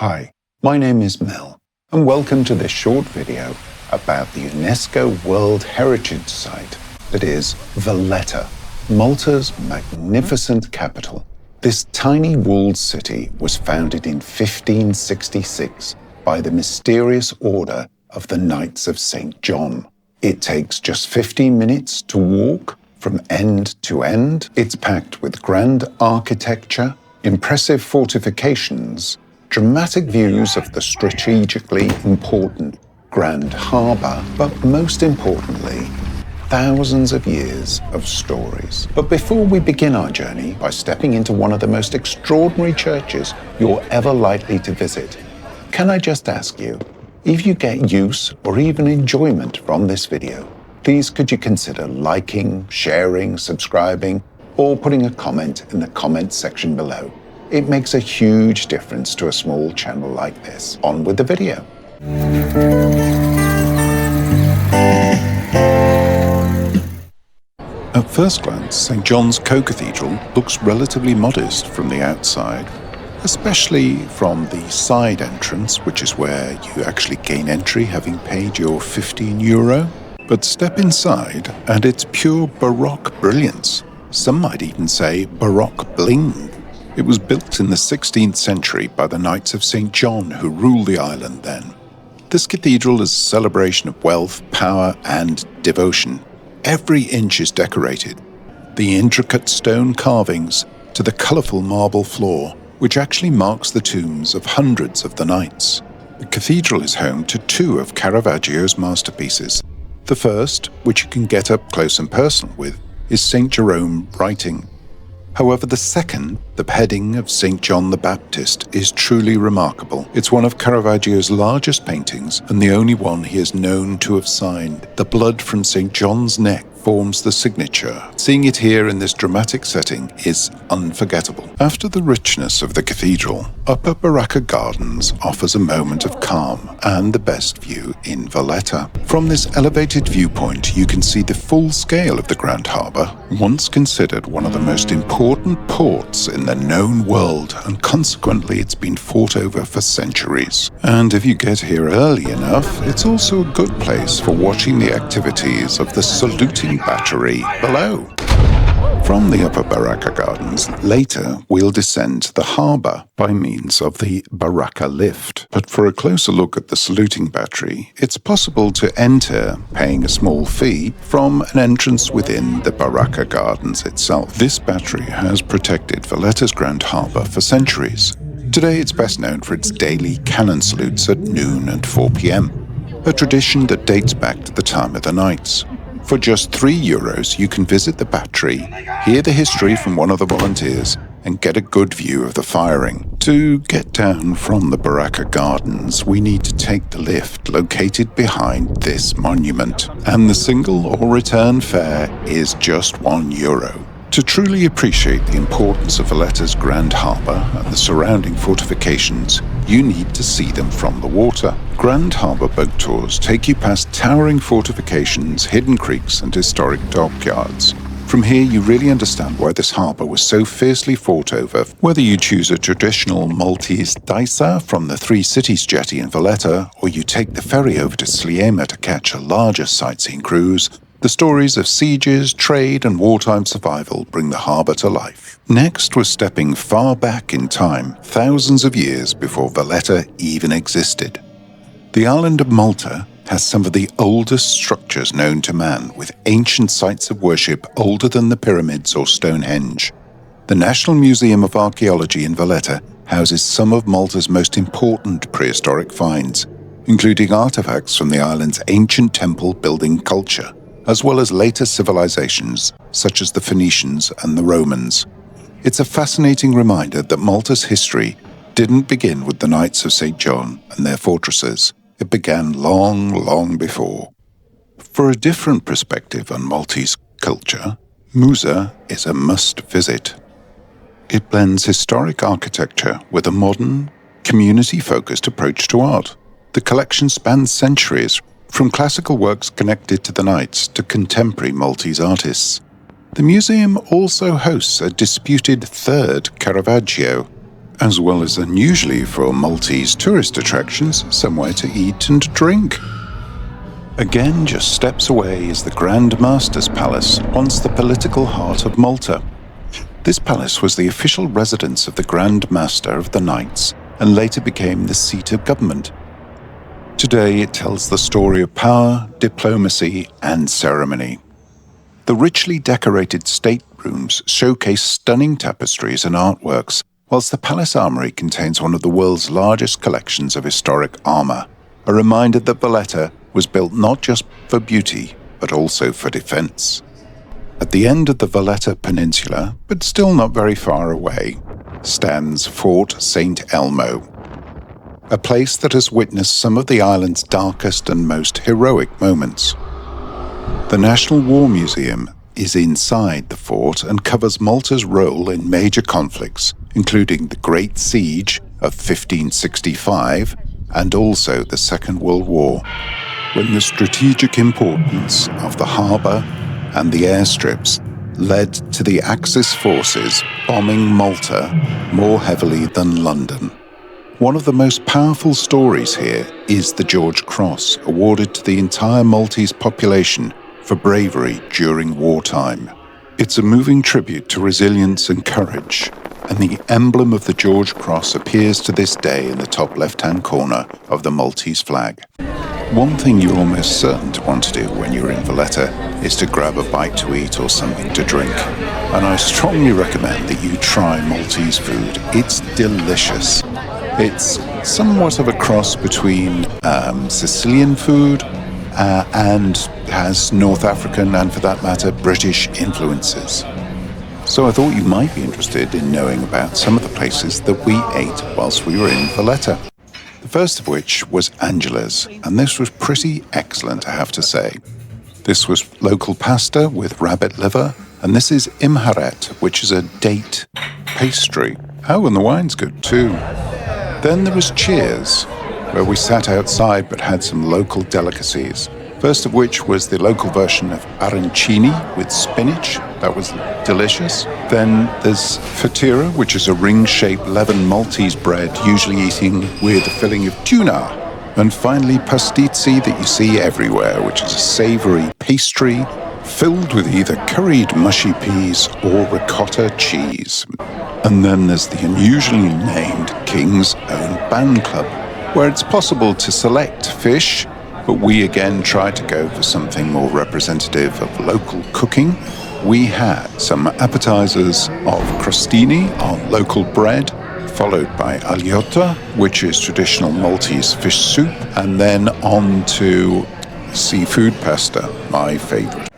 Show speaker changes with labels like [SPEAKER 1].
[SPEAKER 1] Hi, my name is Mel, and welcome to this short video about the UNESCO World Heritage Site that is Valletta, Malta's magnificent capital. This tiny walled city was founded in 1566 by the mysterious Order of the Knights of St. John. It takes just 15 minutes to walk from end to end. It's packed with grand architecture, impressive fortifications, dramatic views of the strategically important Grand Harbour, but most importantly, thousands of years of stories. But before we begin our journey by stepping into one of the most extraordinary churches you're ever likely to visit, can I just ask you, if you get use or even enjoyment from this video, please could you consider liking, sharing, subscribing, or putting a comment in the comment section below. It makes a huge difference to a small channel like this. On with the video. At first glance, St. John's Co-Cathedral looks relatively modest from the outside, especially from the side entrance, which is where you actually gain entry having paid your €15. But step inside and it's pure Baroque brilliance. Some might even say Baroque bling. It was built in the 16th century by the Knights of St. John who ruled the island then. This cathedral is a celebration of wealth, power, and devotion. Every inch is decorated. The intricate stone carvings to the colourful marble floor, which actually marks the tombs of hundreds of the knights. The cathedral is home to two of Caravaggio's masterpieces. The first, which you can get up close and personal with, is St. Jerome writing. However, the second, the beheading of St. John the Baptist, is truly remarkable. It's one of Caravaggio's largest paintings and the only one he is known to have signed. The blood from St. John's neck forms the signature. Seeing it here in this dramatic setting is unforgettable. After the richness of the cathedral, Upper Baracca Gardens offers a moment of calm and the best view in Valletta. From this elevated viewpoint, you can see the full scale of the Grand Harbour, once considered one of the most important ports in the known world, and consequently it's been fought over for centuries. And if you get here early enough, it's also a good place for watching the activities of the saluting battery below. From the Upper Baracca Gardens, later we'll descend to the harbour by means of the Baracca lift. But for a closer look at the saluting battery, it's possible to enter, paying a small fee, from an entrance within the Baracca Gardens itself. This battery has protected Valletta's Grand Harbour for centuries. Today it's best known for its daily cannon salutes at noon and 4 p.m, a tradition that dates back to the time of the Knights. For just €3, you can visit the battery, hear the history from one of the volunteers, and get a good view of the firing. To get down from the Baracca Gardens, we need to take the lift located behind this monument, and the single or return fare is just €1. To truly appreciate the importance of Valletta's Grand Harbour and the surrounding fortifications, you need to see them from the water. Grand Harbour boat tours take you past towering fortifications, hidden creeks and historic dockyards. From here you really understand why this harbour was so fiercely fought over. Whether you choose a traditional Maltese daisa from the Three Cities jetty in Valletta, or you take the ferry over to Sliema to catch a larger sightseeing cruise, the stories of sieges, trade and wartime survival bring the harbour to life. Next, we're stepping far back in time, thousands of years before Valletta even existed. The island of Malta has some of the oldest structures known to man, with ancient sites of worship older than the pyramids or Stonehenge. The National Museum of Archaeology in Valletta houses some of Malta's most important prehistoric finds, including artefacts from the island's ancient temple building culture, as well as later civilizations such as the Phoenicians and the Romans. It's a fascinating reminder that Malta's history didn't begin with the Knights of St. John and their fortresses. It began long, long before. For a different perspective on Maltese culture, Musa is a must-visit. It blends historic architecture with a modern, community-focused approach to art. The collection spans centuries, from classical works connected to the Knights to contemporary Maltese artists. The museum also hosts a disputed third Caravaggio, as well as unusually for Maltese tourist attractions, somewhere to eat and drink. Again, just steps away is the Grand Master's Palace, once the political heart of Malta. This palace was the official residence of the Grand Master of the Knights and later became the seat of government. Today it tells the story of power, diplomacy and ceremony. The richly decorated staterooms showcase stunning tapestries and artworks, whilst the palace armoury contains one of the world's largest collections of historic armour, a reminder that Valletta was built not just for beauty, but also for defence. At the end of the Valletta Peninsula, but still not very far away, stands Fort St. Elmo, a place that has witnessed some of the island's darkest and most heroic moments. The National War Museum is inside the fort and covers Malta's role in major conflicts, including the Great Siege of 1565 and also the Second World War, when the strategic importance of the harbour and the airstrips led to the Axis forces bombing Malta more heavily than London. One of the most powerful stories here is the George Cross, awarded to the entire Maltese population for bravery during wartime. It's a moving tribute to resilience and courage, and the emblem of the George Cross appears to this day in the top left-hand corner of the Maltese flag. One thing you're almost certain to want to do when you're in Valletta is to grab a bite to eat or something to drink. And I strongly recommend that you try Maltese food. It's delicious. It's somewhat of a cross between Sicilian food and has North African and, for that matter, British influences. So I thought you might be interested in knowing about some of the places that we ate whilst we were in Valletta. The first of which was Angela's, and this was pretty excellent, I have to say. This was local pasta with rabbit liver, and this is imharet, which is a date pastry. Oh, and the wine's good too. Then there was Cheers, where we sat outside but had some local delicacies. First of which was the local version of arancini with spinach. That was delicious. Then there's fatira, which is a ring-shaped leavened Maltese bread, usually eaten with a filling of tuna. And finally, pastizzi that you see everywhere, which is a savoury pastry filled with either curried mushy peas or ricotta cheese. And then there's the unusually named King's Own Band Club, where it's possible to select fish, but we again tried to go for something more representative of local cooking. We had some appetizers of crostini on local bread, followed by agliotta, which is traditional Maltese fish soup, and then on to seafood pasta, my favorite.